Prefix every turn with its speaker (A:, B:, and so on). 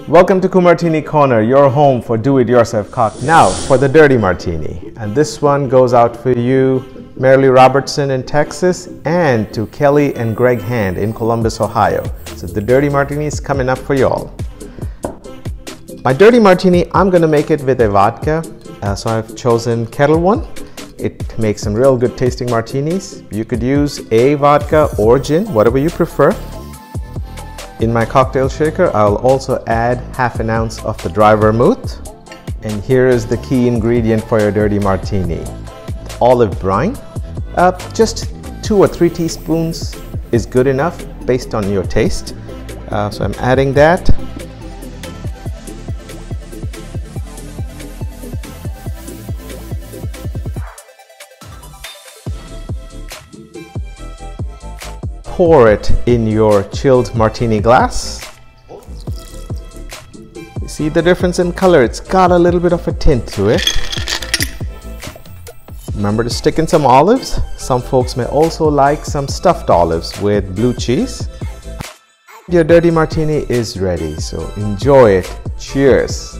A: Welcome to Kumartini Korner, your home for do-it-yourself cocktails. Now for the Dirty Martini, and this one goes out for you, Marilee Robertson in Texas, and to Kelly and Greg Hand in Columbus, Ohio. So the Dirty Martini is coming up for y'all. My Dirty Martini, I'm going to make it with a vodka, so I've chosen Kettle One. It makes some real good tasting martinis. You could use a vodka or gin, whatever you prefer. In my cocktail shaker, I'll also add half an ounce of the Dry Vermouth. And here is the key ingredient for your Dirty Martini, olive brine. Just 2 or 3 teaspoons is good enough based on your taste. So I'm adding that. Pour it in your chilled martini glass. You see the difference in color? It's got a little bit of a tint to it. Remember to stick in some olives. Some folks may also like some stuffed olives with blue cheese. Your Dirty Martini is ready, so enjoy it. Cheers.